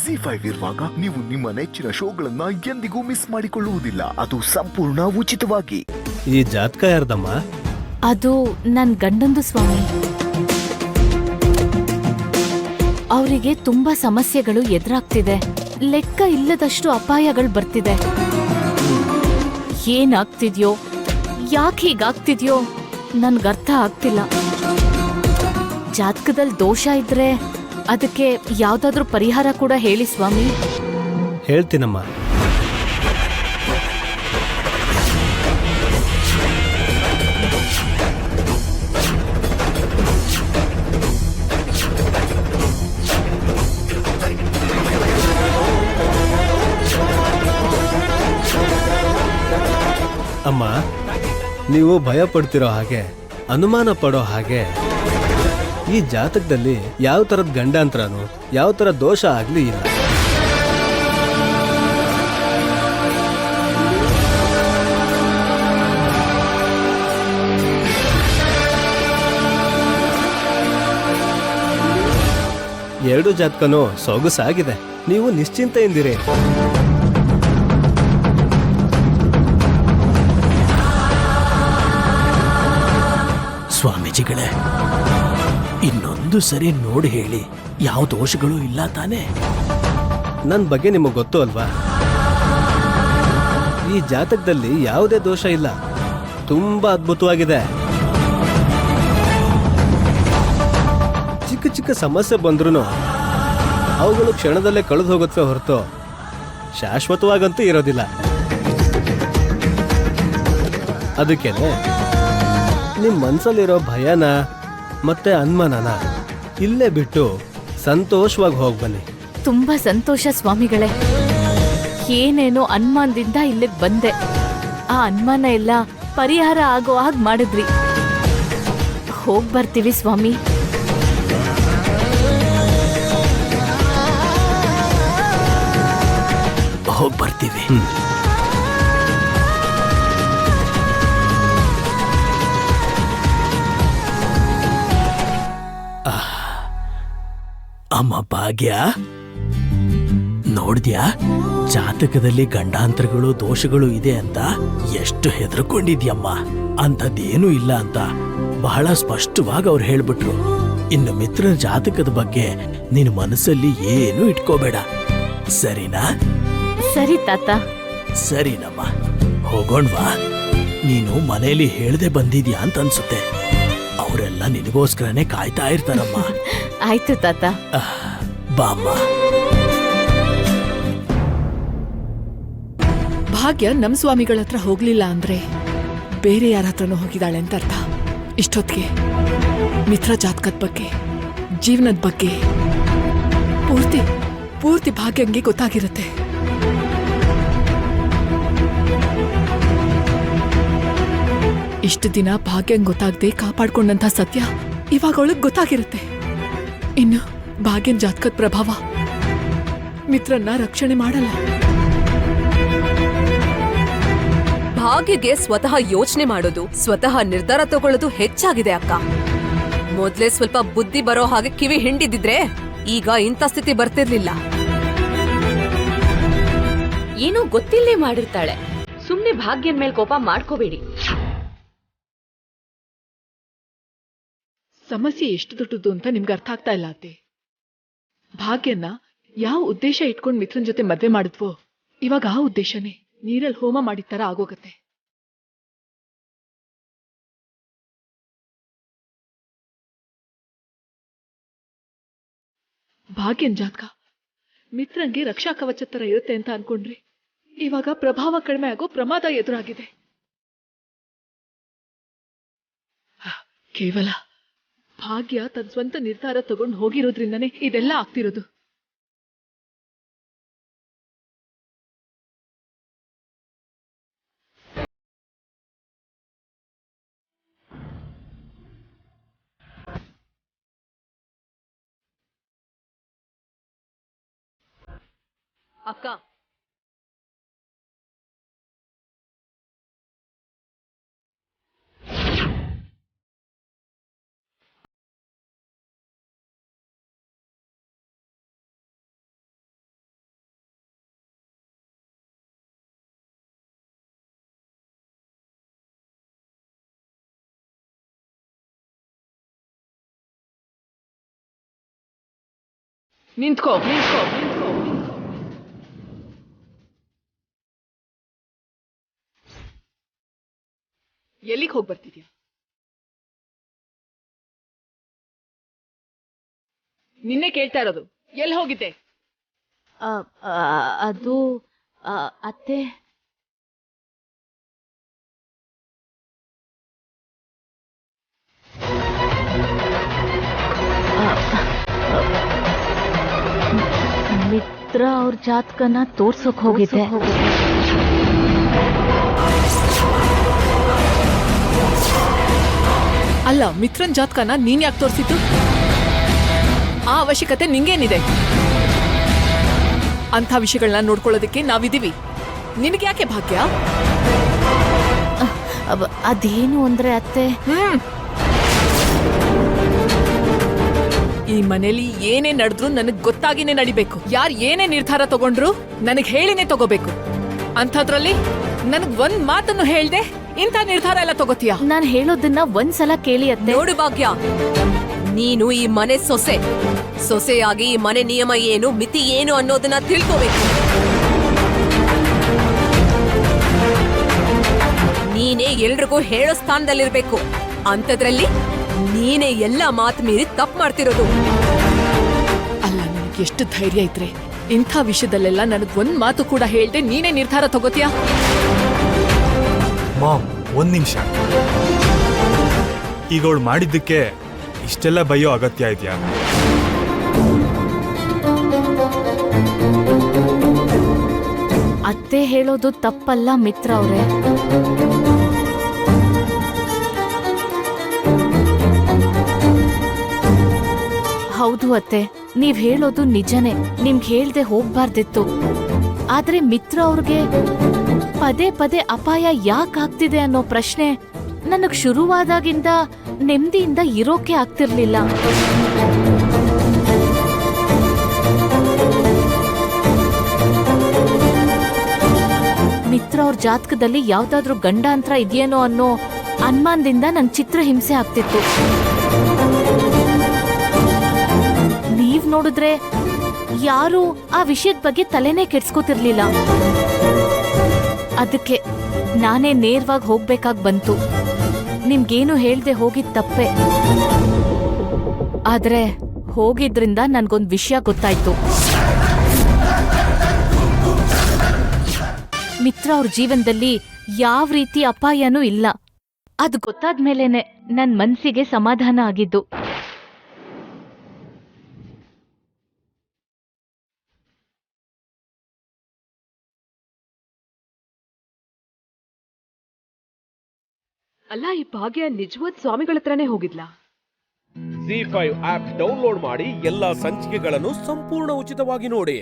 ಜಿ5 ಇರುವಾಗ ನೀವು ನಿಮ್ಮ ನೆಚ್ಚಿನ ಶೋಗಳನ್ನ ಎಂದಿಗೂ ಮಿಸ್ ಮಾಡಿಕೊಳ್ಳುವುದಿಲ್ಲ. ಅದು ಸಂಪೂರ್ಣ ಉಚಿತವಾಗಿ. ಈ ಜಾತಕ ಯಾರ್ದಮ್ಮ? ಅದು ನನ್ ಗಂಡಂದು ಸ್ವಾಮಿ. ಅವರಿಗೆ ತುಂಬಾ ಸಮಸ್ಯೆಗಳು ಎದುರಾಗ್ತಿದೆ. ಲೆಕ್ಕ ಇಲ್ಲದಷ್ಟು ಅಪಾಯಗಳು ಬರ್ತಿದೆ. ಏನಾಗ್ತಿದ್ಯೋ, ಯಾಕೆ ಹೀಗಾಗ್ತಿದ್ಯೋ ನನ್ಗರ್ಥ ಆಗ್ತಿಲ್ಲ. ಜಾತಕದಲ್ಲಿ ದೋಷ ಇದ್ರೆ ಅದಕ್ಕೆ ಯಾವ್ದಾದ್ರೂ ಪರಿಹಾರ ಕೂಡ ಹೇಳಿ ಸ್ವಾಮಿ. ಹೇಳ್ತೀನಮ್ಮ. ಅಮ್ಮ, ನೀವು ಭಯ ಪಡ್ತಿರೋ ಹಾಗೆ, ಅನುಮಾನ ಪಡೋ ಹಾಗೆ ಈ ಜಾತಕದಲ್ಲಿ ಯಾವ ತರದ ಗಂಡಾಂತರನು, ಯಾವ ತರ ದೋಷ ಆಗ್ಲಿ ಇಲ್ಲ. ಎರಡು ಜಾತಕನೂ ಸೊಗಸಾಗಿದೆ. ನೀವು ನಿಶ್ಚಿಂತೆಯಿಂದಿರಿ. ಸ್ವಾಮೀಜಿಗಳೇ, ಇನ್ನೊಂದು ಸರಿ ನೋಡಿ ಹೇಳಿ, ಯಾವ ದೋಷಗಳು ಇಲ್ಲ ತಾನೇ? ನನ್ನ ಬಗ್ಗೆ ನಿಮಗೆ ಗೊತ್ತು ಅಲ್ವಾ? ಈ ಜಾತಕದಲ್ಲಿ ಯಾವುದೇ ದೋಷ ಇಲ್ಲ. ತುಂಬಾ ಅದ್ಭುತವಾಗಿದೆ. ಚಿಕ್ಕ ಚಿಕ್ಕ ಸಮಸ್ಯೆ ಬಂದ್ರೂ ಅವುಗಳು ಕ್ಷಣದಲ್ಲೇ ಕಳೆದು ಹೋಗುತ್ತೆ ಹೊರತು ಶಾಶ್ವತವಾಗಂತೂ ಇರೋದಿಲ್ಲ. ಅದಕ್ಕೇನೆ ನಿಮ್ಮ ಮನಸ್ಸಲ್ಲಿರೋ ಭಯನ ಮತ್ತೆ ಅನುಮಾನನ ಇಲ್ಲೇ ಬಿಟ್ಟು ಸಂತೋಷವಾಗಿ ಹೋಗ್ಬನ್ನಿ. ತುಂಬಾ ಸಂತೋಷ ಸ್ವಾಮಿಗಳೇ. ಏನೇನೋ ಅನುಮಾನದಿಂದ ಇಲ್ಲಿಗೆ ಬಂದೆ. ಆ ಅನುಮಾನ ಎಲ್ಲ ಪರಿಹಾರ ಆಗೋ ಹಾಗೆ ಮಾಡಿದ್ರಿ. ಹೋಗ್ ಬರ್ತೀವಿ ಸ್ವಾಮಿ. ಹೋಗಿ ಬರ್ತೀವಿ. ಅಮ್ಮ ಭಾಗ್ಯ, ನೋಡ್ದ್ಯಾ ಜಾತಕದಲ್ಲಿ ಗಂಡಾಂತರಗಳು ದೋಷಗಳು ಇದೆ ಅಂತ ಎಷ್ಟು ಹೆದರ್ಕೊಂಡಿದ್ಯಮ್ಮ. ಅಂಥದ್ದೇನೂ ಇಲ್ಲ ಅಂತ ಬಹಳ ಸ್ಪಷ್ಟವಾಗಿ ಅವ್ರು ಹೇಳ್ಬಿಟ್ರು. ಇನ್ನು ಮಿತ್ರನ ಜಾತಕದ ಬಗ್ಗೆ ನಿನ್ನ ಮನಸ್ಸಲ್ಲಿ ಏನೂ ಇಟ್ಕೋಬೇಡ, ಸರಿನಾ? ಸರಿ ತಾತ. ಸರಿನಮ್ಮ, ಹೋಗೋಣ್ವಾ? ನೀನು ಮನೆಯಲ್ಲಿ ಹೇಳ್ದೆ ಬಂದಿದ್ಯಾ ಅಂತ ಅನ್ಸುತ್ತೆ. ಅವರೆಲ್ಲ ನಿನಗೋಸ್ಕರನೇ ಕಾಯ್ತಾ ಇರ್ತಾರಮ್ಮ. ಆಯ್ತು ತಾತ. ಬಾಮ್ಮ. ಭಾಗ್ಯ ನಮ್ ಸ್ವಾಮಿಗಳ ಹತ್ರ ಹೋಗ್ಲಿಲ್ಲ ಅಂದ್ರೆ ಬೇರೆ ಯಾರ ಹತ್ರನೂ ಹೋಗಿದ್ದಾಳೆ ಅಂತ ಅರ್ಥ. ಇಷ್ಟೊತ್ತಿಗೆ ಮಿತ್ರ ಜಾತಕದ ಬಗ್ಗೆ, ಜೀವನದ ಬಗ್ಗೆ ಪೂರ್ತಿ ಭಾಗ್ಯಂಗೆ ಗೊತ್ತಾಗಿರುತ್ತೆ. ಇಷ್ಟು ದಿನ ಭಾಗ್ಯಂಗ್ ಗೊತ್ತಾಗದೆ ಕಾಪಾಡ್ಕೊಂಡಂತ ಸತ್ಯ ಇವಾಗ ಅವಳಿಗೆ ಗೊತ್ತಾಗಿರುತ್ತೆ. ಇನ್ನು ಭಾಗ್ಯನ್ ಜಾತಕದ ಪ್ರಭಾವ ಮಿತ್ರನ್ನ ರಕ್ಷಣೆ ಮಾಡಲ್ಲ. ಭಾಗ್ಯಗೆ ಸ್ವತಃ ಯೋಚನೆ ಮಾಡೋದು, ಸ್ವತಃ ನಿರ್ಧಾರ ತಗೊಳ್ಳೋದು ಹೆಚ್ಚಾಗಿದೆ ಅಕ್ಕ. ಮೊದ್ಲೇ ಸ್ವಲ್ಪ ಬುದ್ಧಿ ಬರೋ ಹಾಗೆ ಕಿವಿ ಹಿಂಡಿದಿದ್ರೆ ಈಗ ಇಂಥ ಸ್ಥಿತಿ ಬರ್ತಿರ್ಲಿಲ್ಲ. ಏನೋ ಗೊತ್ತಿಲ್ಲೇ ಮಾಡಿರ್ತಾಳೆ. ಸುಮ್ನೆ ಭಾಗ್ಯನ್ ಮೇಲ್ ಕೋಪ ಮಾಡ್ಕೋಬೇಡಿ. ಸಮಸ್ಯೆ ಎಷ್ಟು ದೊಡ್ಡದು ಅಂತ ನಿಮ್ಗೆ ಅರ್ಥ ಆಗ್ತಾ ಇಲ್ಲ ಅತ್ತೆ. ಭಾಗ್ಯನ್ನ ಯಾವ ಉದ್ದೇಶ ಇಟ್ಕೊಂಡು ಮಿತ್ರನ್ ಜೊತೆ ಮದ್ವೆ ಮಾಡಿದ್ವೋ ಇವಾಗ ಆ ಉದ್ದೇಶನೇ ನೀರಲ್ಲಿ ಹೋಮ ಮಾಡಿದ ತರ ಆಗೋಗತ್ತೆ. ಭಾಗ್ಯನ್ ಜಾತಕ ಮಿತ್ರನ್ಗೆ ರಕ್ಷಾ ಕವಚ ತರ ಇರುತ್ತೆ ಅಂತ ಅನ್ಕೊಂಡ್ರಿ ಇವಾಗ ಪ್ರಭಾವ ಕಡಿಮೆ ಆಗೋ ಪ್ರಮಾದ ಎದುರಾಗಿದೆ. ಕೇವಲ ಭಾಗ್ಯ ತನ್ನ ಸ್ವಂತ ನಿರ್ಧಾರ ತಗೊಂಡು ಹೋಗಿರೋದ್ರಿಂದನೇ ಇದೆಲ್ಲ ಆಗ್ತಿರೋದು. ಅಕ್ಕ, ನಿಂತ್ಕೋ ನಿಂತ್ಕೋ ನಿಂತ್ಕೋ ನಿಂತ್ಕೋ. ಎಲ್ಲಿಗೆ ಹೋಗಿ ಬರ್ತಿದ್ಯಾ? ನಿನ್ನೆ ಕೇಳ್ತಾ ಇರೋದು, ಎಲ್ಲಿ ಹೋಗಿದ್ದೆ? ಅದು ಅತ್ತೆ ಮಿತ್ರ ಅವ್ರ ಜಾತಕನ ತೋರ್ಸೋಕ್ ಹೋಗಿದ್ದೆ. ಅಲ್ಲ, ಮಿತ್ರನ್ ಜಾತಕನ ನೀನ್ ಯಾಕೆ ತೋರಿಸಿದ್ದು? ಆ ಅವಶ್ಯಕತೆ ನಿಂಗೇನಿದೆ? ಅಂಥ ವಿಷಯಗಳನ್ನ ನೋಡ್ಕೊಳ್ಳೋದಕ್ಕೆ ನಾವಿದೀವಿ. ನಿನಗೆ ಯಾಕೆ ಭಾಗ್ಯ? ಅದೇನು ಅಂದ್ರೆ ಅತ್ತೆ, ಈ ಮನೇಲಿ ಏನೇ ನಡೆದ್ರು ನನಗ್ ಗೊತ್ತಾಗಿನೇ ನಡಿಬೇಕು. ಯಾರು ಏನೇ ನಿರ್ಧಾರ ತಗೊಂಡ್ರು ನನಗ್ ಹೇಳಿನೇ ತಗೋಬೇಕು. ಅಂಥದ್ರಲ್ಲಿ ನನಗ್ ಒಂದ್ ಮಾತನ್ನು ಹೇಳ್ದೆ ಇಂಥ ನಿರ್ಧಾರ ಎಲ್ಲ ತಗೋತೀಯ? ನಾನ್ ಹೇಳೋದನ್ನ ಒಂದ್ಸಲ ಕೇಳಿ ಅತ್ತೆ. ನೋಡು ಭಾಗ್ಯ, ನೀನು ಈ ಮನೆ ಸೊಸೆಯಾಗಿ ಈ ಮನೆ ನಿಯಮ ಏನು, ಮಿತಿ ಏನು ಅನ್ನೋದನ್ನ ತಿಳ್ಕೋಬೇಕು. ನೀನೇ ಎಲ್ರಿಗೂ ಹೇಳೋ ಸ್ಥಾನದಲ್ಲಿರ್ಬೇಕು. ಅಂಥದ್ರಲ್ಲಿ ನೀನೇ ಎಲ್ಲ ಮಾತು ಮೀರಿ ತಪ್ಪು ಮಾಡ್ತಿರೋದು. ಅಲ್ಲ, ನನಗೆ ಎಷ್ಟು ಧೈರ್ಯ ಇದ್ರೆ ಇಂಥ ವಿಷಯದಲ್ಲೆಲ್ಲ ನನಗ್ ಒಂದ್ ಮಾತು ಕೂಡ ಹೇಳ್ದೆ ನೀನೇ ನಿರ್ಧಾರ ತಗೋತೀಯ? ಮಾಮ್, ಒಂದ್ ನಿಮಿಷ. ಈಗ ಅವಳು ಮಾಡಿದ್ದಕ್ಕೆ ಇಷ್ಟೆಲ್ಲ ಬೈಯೋ ಅಗತ್ಯ ಇದೆಯಾ? ಅತ್ತೆ ಹೇಳೋದು ತಪ್ಪಲ್ಲ ಮಿತ್ರ ಅವ್ರೆ. ಹೌದು ಅತ್ತೆ, ನೀವ್ ಹೇಳೋದು ನಿಜನೇ. ನಿಮ್ಗೆ ಹೇಳ್ದೆ ಹೋಗ್ಬಾರ್ದಿತ್ತು. ಆದ್ರೆ ಮಿತ್ರ ಅವ್ರಿಗೆ ಪದೇ ಪದೇ ಅಪಾಯ ಯಾಕಾಗ್ತಿದೆ ಅನ್ನೋ ಪ್ರಶ್ನೆ ನನಗ್ ಶುರುವಾದಾಗಿಂದ ನೆಮ್ಮದಿಯಿಂದ ಇರೋಕೆ ಆಗ್ತಿರ್ಲಿಲ್ಲ. ಮಿತ್ರ ಅವ್ರ ಜಾತಕದಲ್ಲಿ ಯಾವ್ದಾದ್ರೂ ಗಂಡಾಂತರ ಇದೆಯೇನೋ ಅನ್ನೋ ಅನುಮಾನದಿಂದ ನಂಗ್ ಚಿತ್ರ ಹಿಂಸೆ ಆಗ್ತಿತ್ತು. ನೀವ್ ನೋಡಿದ್ರೆ ಯಾರು ಆ ವಿಷಯದ ಬಗ್ಗೆ ತಲೆನೇ ಕೆಡ್ಸ್ಕೊತಿರ್ಲಿಲ್ಲ. ಅದಕ್ಕೆ ನಾನೇ ನೇರವಾಗಿ ಹೋಗ್ಬೇಕಾಗ್ ಬಂತು. ನಿಮ್ಗೇನು ಹೇಳ್ದೆ ಹೋಗಿದ್ ತಪ್ಪೆ. ಆದ್ರೆ ಹೋಗಿದ್ರಿಂದ ನನ್ಗೊಂದ್ ವಿಷಯ ಗೊತ್ತಾಯ್ತು. ಮಿತ್ರ ಅವ್ರ ಜೀವನದಲ್ಲಿ ಯಾವ ರೀತಿ ಅಪಾಯನೂ ಇಲ್ಲ. ಅದು ಗೊತ್ತಾದ್ಮೇಲೆನೆ ನನ್ ಮನ್ಸಿಗೆ ಸಮಾಧಾನ ಆಗಿದ್ದು. ಅಲ್ಲ, ಈ ಭಾಗ್ಯ ನಿಜವಾದ ಸ್ವಾಮಿಗಳ ಹತ್ರನೇ ಹೋಗಿದ್ಲಾ? ZEE5 ಆಪ್ ಡೌನ್ಲೋಡ್ ಮಾಡಿ ಎಲ್ಲಾ ಸಂಚಿಕೆಗಳನ್ನು ಸಂಪೂರ್ಣ ಉಚಿತವಾಗಿ ನೋಡಿ.